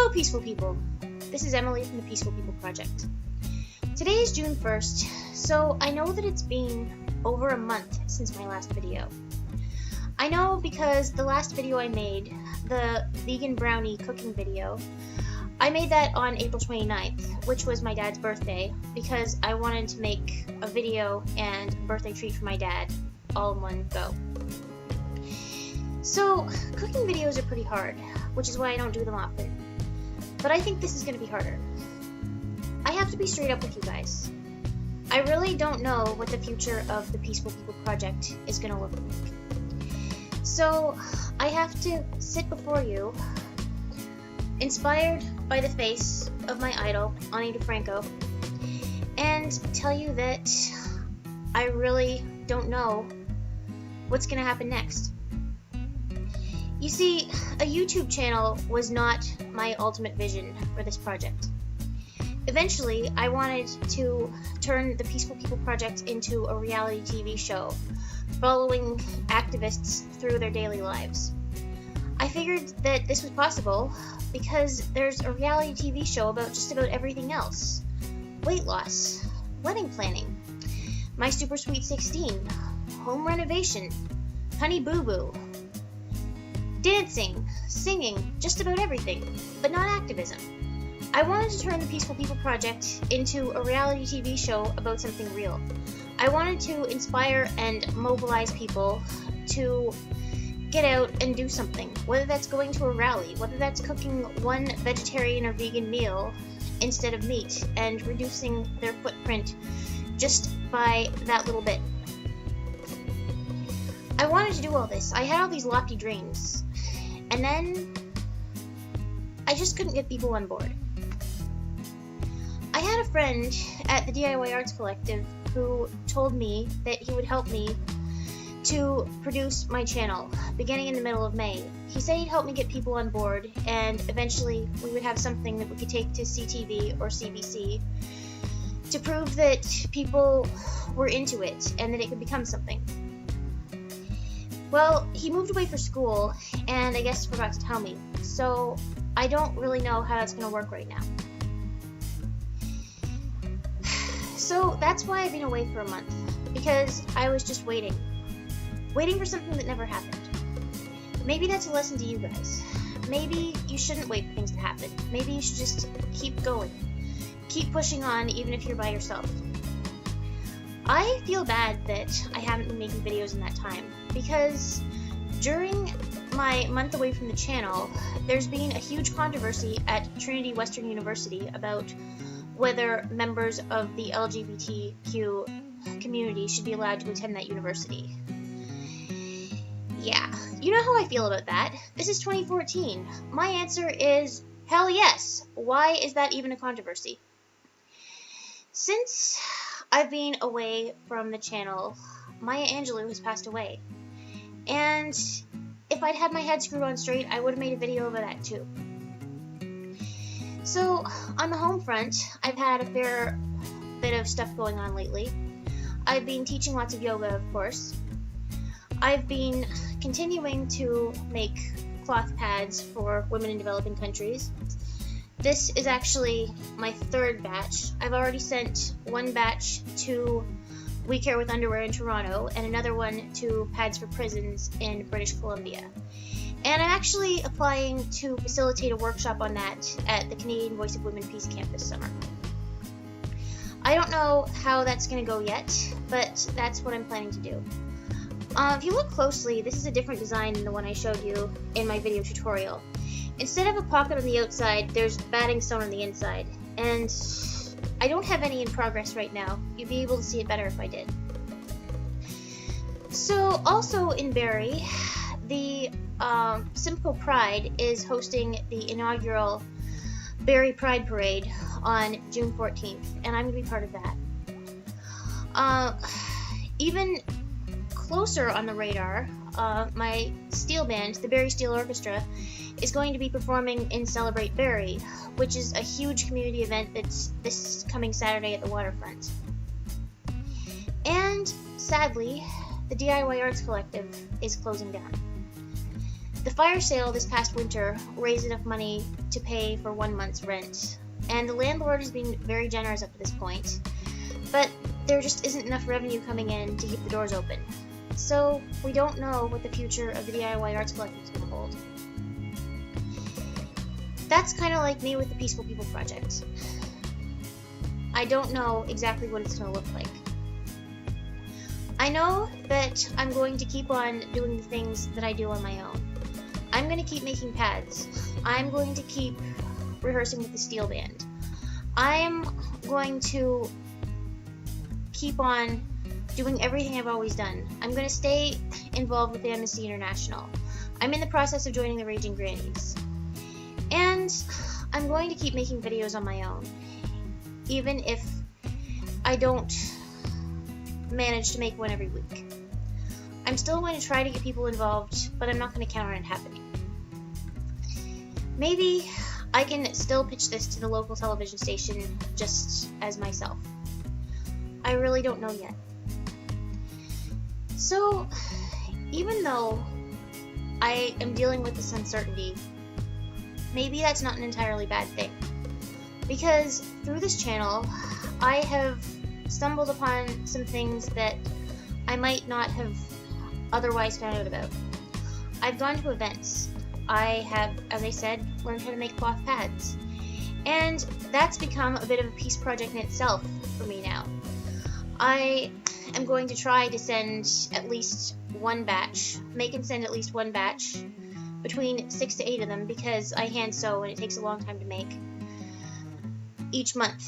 Hello, peaceful people. This is Emily from the Peaceful People Project. Today is June 1st, so I know that it's been over a month since my last video. I know because the last video I made, the vegan brownie cooking video, I made that on April 29th, which was my dad's birthday, because I wanted to make a video and a birthday treat for my dad all in one go. So, cooking videos are pretty hard, which is why I don't do them often. But I think this is going to be harder. I have to be straight up with you guys. I really don't know what the future of the Peaceful People Project is going to look like. So, I have to sit before you, inspired by the face of my idol, Ani DeFranco, and tell you that I really don't know what's going to happen next. You see, a YouTube channel was not my ultimate vision for this project. Eventually, I wanted to turn the Peaceful People Project into a reality TV show, following activists through their daily lives. I figured that this was possible because there's a reality TV show about just about everything else. Weight loss, wedding planning, My Super Sweet 16, home renovation, Honey Boo Boo, dancing, singing, just about everything, but not activism. I wanted to turn the Peaceful People Project into a reality TV show about something real. I wanted to inspire and mobilize people to get out and do something, whether that's going to a rally, whether that's cooking one vegetarian or vegan meal instead of meat and reducing their footprint just by that little bit. I wanted to do all this. I had all these lofty dreams. And then, I just couldn't get people on board. I had a friend at the D.I.Y Arts Collective who told me that he would help me to produce my channel, beginning in the middle of May. He said he'd help me get people on board, and eventually we would have something that we could take to CTV or CBC to prove that people were into it, and that it could become something. Well, he moved away for school, and I guess forgot to tell me, so I don't really know how that's going to work right now. So that's why I've been away for a month, because I was just waiting for something that never happened. Maybe that's a lesson to you guys. Maybe you shouldn't wait for things to happen. Maybe you should just keep going. Keep pushing on, even if you're by yourself. I feel bad that I haven't been making videos in that time, because during my month away from the channel, there's been a huge controversy at Trinity Western University about whether members of the LGBTQ community should be allowed to attend that university. Yeah, you know how I feel about that. This is 2014. My answer is, hell yes. Why is that even a controversy? Since I've been away from the channel, Maya Angelou has passed away. And if I'd had my head screwed on straight, I would have made a video about that too. So, on the home front, I've had a fair bit of stuff going on lately. I've been teaching lots of yoga, of course. I've been continuing to make cloth pads for women in developing countries. This is actually my third batch. I've already sent one batch to We Care With Underwear in Toronto and another one to Pads for Prisons in British Columbia. And I'm actually applying to facilitate a workshop on that at the Canadian Voice of Women Peace Camp this summer. I don't know how that's going to go yet, but that's what I'm planning to do. If you look closely, this is a different design than the one I showed you in my video tutorial. Instead of a pocket on the outside, there's batting sewn on the inside, and I don't have any in progress right now. You'd be able to see it better if I did. So, also in Barrie, the Simcoe Pride is hosting the inaugural Barrie Pride Parade on June 14th, and I'm going to be part of that. Even closer on the radar, my steel band, the Barrie Steel Orchestra, is going to be performing in Celebrate Barrie, which is a huge community event that's this coming Saturday at the waterfront. And sadly, the D.I.Y Arts Collective is closing down. The fire sale this past winter raised enough money to pay for 1 month's rent, and the landlord has been very generous up to this point, but there just isn't enough revenue coming in to keep the doors open. So we don't know what the future of the DIY arts collective is going to hold. That's kind of like me with the Peaceful People Project. I don't know exactly what it's going to look like. I know that I'm going to keep on doing the things that I do on my own. I'm going to keep making pads. I'm going to keep rehearsing with the steel band. I'm going to keep on doing everything I've always done. I'm going to stay involved with Amnesty International. I'm in the process of joining the Raging Grannies. And I'm going to keep making videos on my own, even if I don't manage to make one every week. I'm still going to try to get people involved, but I'm not going to count on it happening. Maybe I can still pitch this to the local television station just as myself. I really don't know yet. So, even though I am dealing with this uncertainty, maybe that's not an entirely bad thing. Because through this channel, I have stumbled upon some things that I might not have otherwise found out about. I've gone to events. I have, as I said, learned how to make cloth pads. And that's become a bit of a peace project in itself for me now. I am going to try to send at least one batch, make and send at least one batch, between 6 to 8 of them, because I hand sew and it takes a long time to make, each month.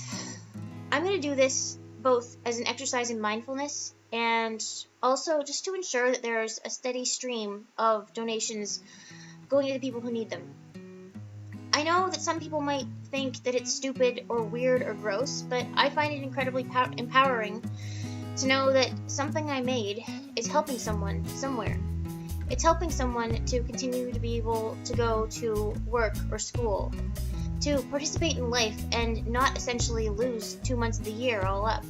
I'm going to do this both as an exercise in mindfulness and also just to ensure that there's a steady stream of donations going to the people who need them. I know that some people might think that it's stupid or weird or gross, but I find it incredibly empowering to know that something I made is helping someone somewhere. It's helping someone to continue to be able to go to work or school, to participate in life and not essentially lose 2 months of the year all up.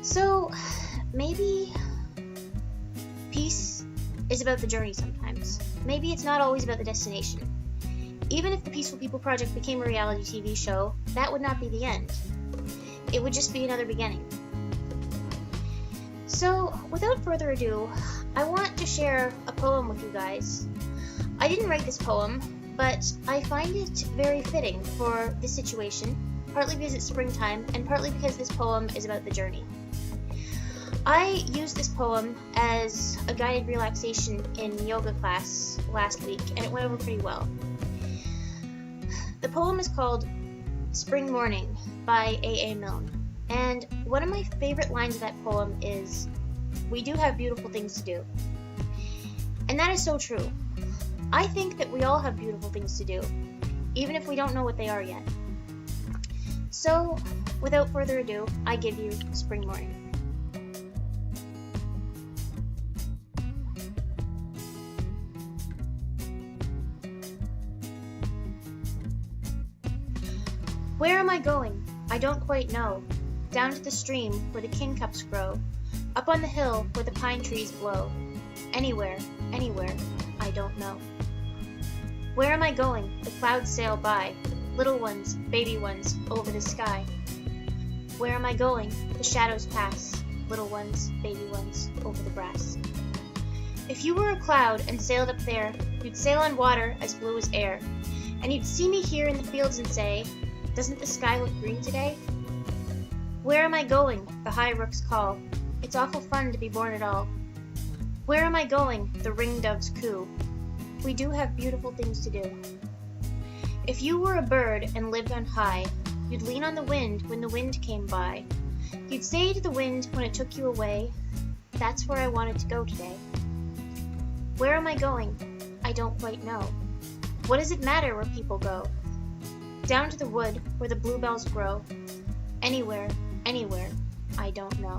So maybe peace is about the journey sometimes. Maybe it's not always about the destination. Even if the Peaceful People Project became a reality TV show, that would not be the end. It would just be another beginning. So, without further ado, I want to share a poem with you guys. I didn't write this poem, but I find it very fitting for this situation, partly because it's springtime, and partly because this poem is about the journey. I used this poem as a guided relaxation in yoga class last week, and it went over pretty well. The poem is called Spring Morning by A.A. Milne, and one of my favorite lines of that poem is, "We do have beautiful things to do." And that is so true. I think that we all have beautiful things to do, even if we don't know what they are yet. So, without further ado, I give you Spring Morning. Where am I going? I don't quite know. Down to the stream where the kingcups grow, up on the hill where the pine trees blow. Anywhere, anywhere, I don't know. Where am I going? The clouds sail by, little ones, baby ones, over the sky. Where am I going? The shadows pass, little ones, baby ones, over the grass. If you were a cloud and sailed up there, you'd sail on water as blue as air, and you'd see me here in the fields and say, "Doesn't the sky look green today?" Where am I going? The high rooks call. It's awful fun to be born at all. Where am I going? The ringdoves coo. We do have beautiful things to do. If you were a bird and lived on high, you'd lean on the wind when the wind came by. You'd say to the wind when it took you away, "That's where I wanted to go today." Where am I going? I don't quite know. What does it matter where people go? Down to the wood where the bluebells grow. Anywhere, anywhere, I don't know.